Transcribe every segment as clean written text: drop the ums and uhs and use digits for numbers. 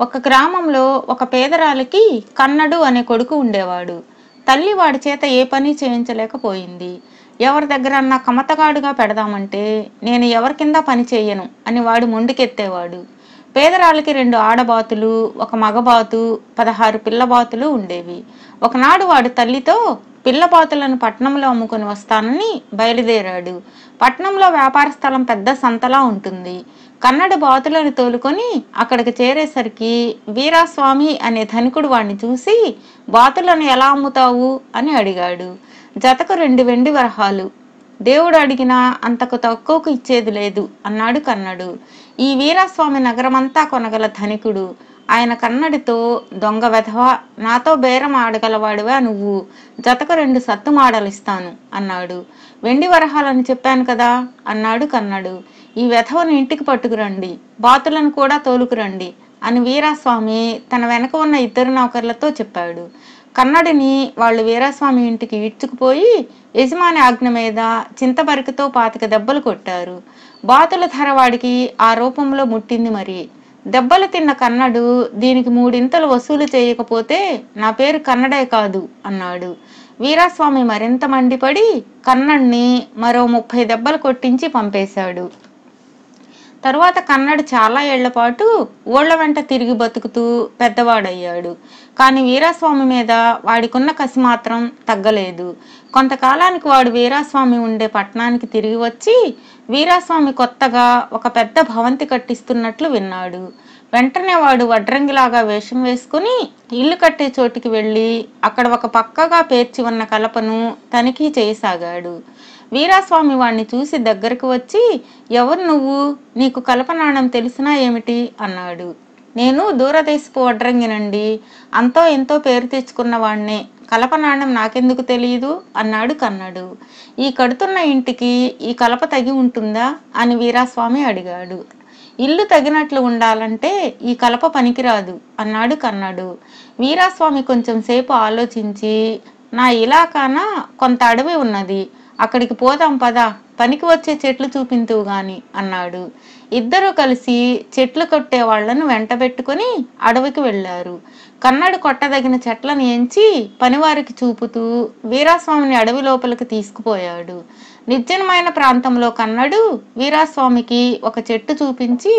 ఒక గ్రామంలో ఒక పేదరాలికి కన్నడు అనే కొడుకు ఉండేవాడు. తల్లి వాడి చేత ఏ పని చేయించలేకపోయింది. ఎవరి దగ్గరన్నా కమతగాడుగా పెడదామంటే నేను ఎవరి కింద పని చేయను అని వాడు మొండికెత్తేవాడు. పేదరాలికి 2 ఆడబాతులు, ఒక మగబాతు, 16 పిల్లబాతులు ఉండేవి. ఒకనాడు వాడు తల్లితో పిల్లబాతులను పట్నంలో అమ్ముకొని వస్తానని బయలుదేరాడు. పట్నంలో వ్యాపార స్థలం పెద్ద సంతలా ఉంటుంది. కన్నడ బాతులను తోలుకొని అక్కడికి చేరేసరికి వీరాస్వామి అనే ధనికుడు వాణ్ణి చూసి, బాతులను ఎలా అమ్ముతావు అని అడిగాడు. జతకు 2 వెండి వరహాలు, దేవుడు అడిగినా అంతకు తక్కువకు ఇచ్చేది లేదు అన్నాడు కన్నడు. ఈ వీరాస్వామి నగరమంతా కొనగల ధనికుడు. ఆయన కన్నడితో, దొంగ వెధవా, నాతో బేరం ఆడగలవాడివా నువ్వు, జతకు 2 సత్తు మాడలిస్తాను అన్నాడు. వెండి వరహాలని చెప్పాను కదా అన్నాడు కన్నడు. ఈ వెధవను ఇంటికి పట్టుకురండి, బాతులను కూడా తోలుకురండి అని వీరాస్వామి తన వెనక ఉన్న 2 నౌకర్లతో చెప్పాడు. కన్నడిని వాళ్ళు వీరాస్వామి ఇంటికి ఈడ్చుకుపోయి యజమాని ఆజ్ఞ మీద చింతబరికతో 25 దెబ్బలు కొట్టారు. బాతుల ధర వాడికి ఆ రూపంలో ముట్టింది. మరి దెబ్బలు తిన్న కన్నడు, దీనికి 3 ఇంతలు వసూలు చేయకపోతే నా పేరు కన్నడే కాదు అన్నాడు. వీరాస్వామి మరింత మండిపడి కన్నడిని మరో 30 దెబ్బలు కొట్టించి పంపేశాడు. తరువాత కన్నడు చాలా ఏళ్ల పాటు ఊళ్ల వెంట తిరిగి బతుకుతూ పెద్దవాడయ్యాడు. కానీ వీరాస్వామి మీద వాడికున్న కసి మాత్రం తగ్గలేదు. కొంతకాలానికి వాడు వీరాస్వామి ఉండే పట్టణానికి తిరిగి వచ్చి వీరాస్వామి కొత్తగా ఒక పెద్ద భవంతి కట్టిస్తున్నట్లు విన్నాడు. వెంటనే వాడు వడ్రంగిలాగా వేషం వేసుకుని ఇల్లు కట్టే చోటికి వెళ్ళి అక్కడ ఒక పక్కగా పేర్చి ఉన్న కలపను తనిఖీ చేయసాగాడు. వీరాస్వామి వాణ్ణి చూసి దగ్గరకు వచ్చి, ఎవరు నువ్వు, నీకు కలపనాణం తెలిసినా ఏమిటి అన్నాడు. నేను దూరదేశపు వడ్రంగినండి, అంతో ఎంతో పేరు తెచ్చుకున్న వాణ్ణే, కలపనాణం నాకెందుకు తెలియదు అన్నాడు కన్నడు. ఈ కడుతున్న ఇంటికి ఈ కలప తగి ఉంటుందా అని వీరాస్వామి అడిగాడు. ఇల్లు తగినట్లు ఉండాలంటే ఈ కలప పనికిరాదు అన్నాడు కన్నడు. వీరాస్వామి కొంచెం సేపు ఆలోచించి, నా ఇలాకాన కొంత అడవి ఉన్నది, అక్కడికి పోదాం పదా, పనికి వచ్చే చెట్లు చూపింతువు గాని అన్నాడు. ఇద్దరూ కలిసి చెట్లు కొట్టే వాళ్లను వెంటబెట్టుకుని అడవికి వెళ్లారు. కన్నడు కొట్టదగిన చెట్లను ఎంచి పనివారికి చూపుతూ వీరాస్వామిని అడవి లోపలికి తీసుకుపోయాడు. నిర్జనమైన ప్రాంతంలో కన్నడు వీరాస్వామికి ఒక చెట్టు చూపించి,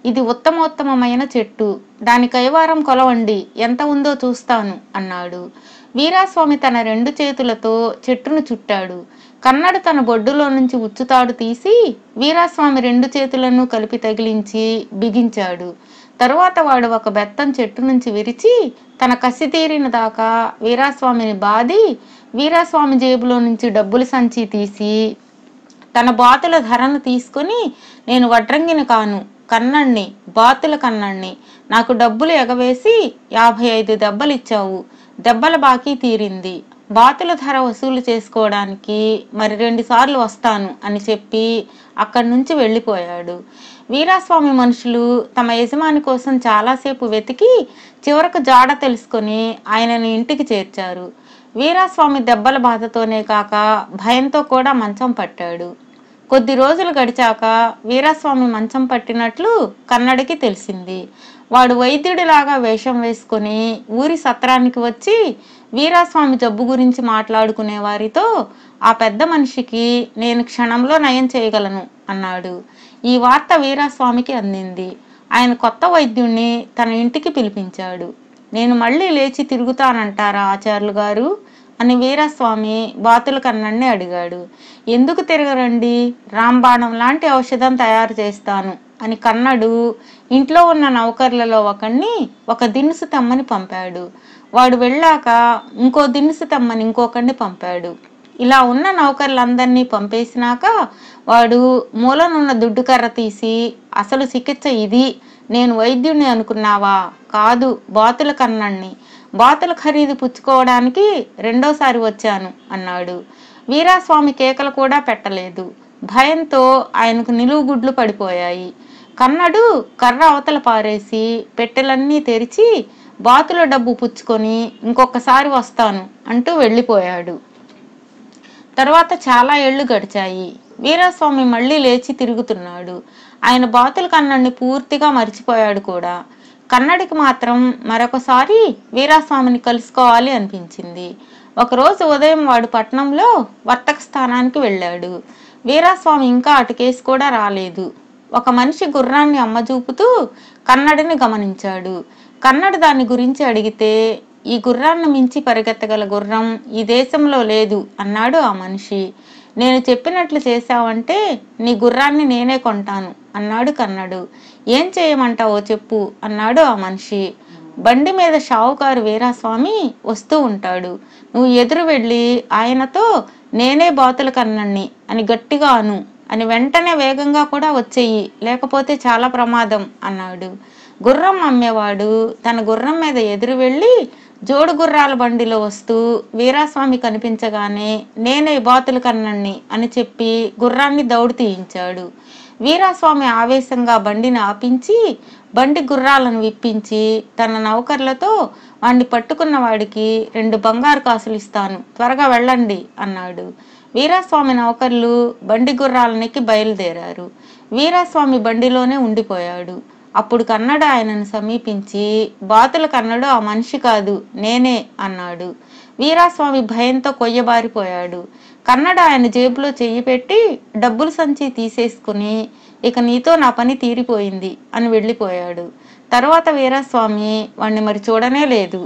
ఇది ఉత్తమోత్తమైన చెట్టు, దాని కైవారం కొలవండి, ఎంత ఉందో చూస్తాను అన్నాడు. వీరాస్వామి తన 2 చేతులతో చెట్టును చుట్టాడు. కన్నడు తన బొడ్డులో నుంచి ఉచ్చుతాడు తీసి వీరాస్వామి 2 చేతులను కలిపి తగిలించి బిగించాడు. తరువాత వాడు ఒక బెత్తం చెట్టు నుంచి విరిచి తన కసి తీరిన దాకా వీరాస్వామిని బాది వీరాస్వామి జేబులో నుంచి డబ్బుల సంచి తీసి తన బాతుల ధరను తీసుకుని, నేను వడ్రంగిని కాను, కన్నణ్ణి, బాతుల కన్నణ్ణి, నాకు డబ్బులు ఎగవేసి 55 దెబ్బలు ఇచ్చావు, దెబ్బల బాకీ తీరింది, బాతుల ధర వసూలు చేసుకోవడానికి మరి 2 సార్లు వస్తాను అని చెప్పి అక్కడి నుంచి వెళ్ళిపోయాడు. వీరాస్వామి మనుషులు తమ యజమాని కోసం చాలాసేపు వెతికి చివరకు జాడ తెలుసుకొని ఆయనను ఇంటికి చేర్చారు. వీరాస్వామి దెబ్బల బాధతోనే కాక భయంతో కూడా మంచం పట్టాడు. కొద్ది రోజులు గడిచాక వీరాస్వామి మంచం పట్టినట్లు కన్నడికి తెలిసింది. వాడు వైద్యుడిలాగా వేషం వేసుకుని ఊరి సత్రానికి వచ్చి వీరాస్వామి జబ్బు గురించి మాట్లాడుకునే వారితో, ఆ పెద్ద మనిషికి నేను క్షణంలో నయం చేయగలను అన్నాడు. ఈ వార్త వీరాస్వామికి అందింది. ఆయన కొత్త వైద్యుణ్ణి తన ఇంటికి పిలిపించాడు. నేను మళ్ళీ లేచి తిరుగుతానంటారా ఆచార్యులు గారు అని వీరాస్వామి బాతుల కన్నడిని అడిగాడు. ఎందుకు తిరగరండి, రాంబాణం లాంటి ఔషధం తయారు చేస్తాను అని కన్నడు ఇంట్లో ఉన్న నౌకర్లలో ఒకణ్ణి ఒక దినుసు తెమ్మని పంపాడు. వాడు వెళ్ళాక ఇంకో దినుసు తెమ్మని ఇంకొకడిని పంపాడు. ఇలా ఉన్న నౌకర్లందరినీ పంపేసినాక వాడు మూలనున్న దుడ్డుకర్ర తీసి, అసలు చికిత్స ఇది, నేను వైద్యుణ్ణి అనుకున్నావా, కాదు, బాతుల కన్నణ్ణి, బాతుల ఖరీదు పుచ్చుకోవడానికి 2వసారి వచ్చాను అన్నాడు. వీరాస్వామి కేకలు కూడా పెట్టలేదు. భయంతో ఆయనకు నిలువుగుడ్లు పడిపోయాయి. కన్నడు కర్ర అవతల పారేసి పెట్టెలన్నీ తెరిచి బాతుల డబ్బు పుచ్చుకొని ఇంకొకసారి వస్తాను అంటూ వెళ్ళిపోయాడు. తర్వాత చాలా ఏళ్లు గడిచాయి. వీరాస్వామి మళ్ళీ లేచి తిరుగుతున్నాడు. ఆయన బాతుల కన్నడిని పూర్తిగా మర్చిపోయాడు కూడా. కన్నడికి మాత్రం మరొకసారి వీరాస్వామిని కలుసుకోవాలి అనిపించింది. ఒకరోజు ఉదయం వాడు పట్నంలో వర్తక స్థానానికి వెళ్ళాడు. వీరాస్వామి ఇంకా అటుకేసి కూడా రాలేదు. ఒక మనిషి గుర్రాన్ని అమ్మజూపుతూ కన్నడిని గమనించాడు. కన్నడి దాని గురించి అడిగితే, ఈ గుర్రాన్ని మించి పరిగెత్తగల గుర్రం ఈ దేశంలో లేదు అన్నాడు ఆ మనిషి. నేను చెప్పినట్లు చేశావంటే నీ గుర్రాన్ని నేనే కొంటాను అన్నాడు కన్నడు. ఏం చేయమంటావో చెప్పు అన్నాడు ఆ మనిషి. బండి మీద షావుకారు వీరాస్వామి వస్తూ ఉంటాడు. నువ్వు ఎదురు వెళ్ళి ఆయనతో నేనే బాతుల కన్నణ్ణి అని గట్టిగా అను అని వెంటనే వేగంగా కూడా వచ్చేయి, లేకపోతే చాలా ప్రమాదం అన్నాడు. గుర్రం అమ్మేవాడు తన గుర్రం మీద ఎదురు వెళ్ళి జోడు గుర్రాల బండిలో వస్తూ వీరాస్వామి కనిపించగానే నేనే బాతుల కన్నణ్ణి అని చెప్పి గుర్రాన్ని దౌడు తీయించాడు. వీరాస్వామి ఆవేశంగా బండిని ఆపించి బండి గుర్రాలను విప్పించి తన నౌకర్లతో వాణ్ణి పట్టుకున్న వాడికి 2 బంగారు కాసులు ఇస్తాను, త్వరగా వెళ్ళండి అన్నాడు. వీరాస్వామి నౌకర్లు బండి గుర్రాలనికి బయలుదేరారు. వీరాస్వామి బండిలోనే ఉండిపోయాడు. అప్పుడు కన్నడు ఆయనను సమీపించి, బాతుల కన్నడు ఆ మనిషి కాదు నేనే అన్నాడు. వీరాస్వామి భయంతో కొయ్యబారిపోయాడు. కన్నడు ఆయన జేబులో చెయ్యి పెట్టి డబ్బుల సంచి తీసేసుకుని, ఇక నీతో నా పని తీరిపోయింది అని వెళ్ళిపోయాడు. తరువాత వీరాస్వామి వాణ్ణి మరి చూడనే లేదు.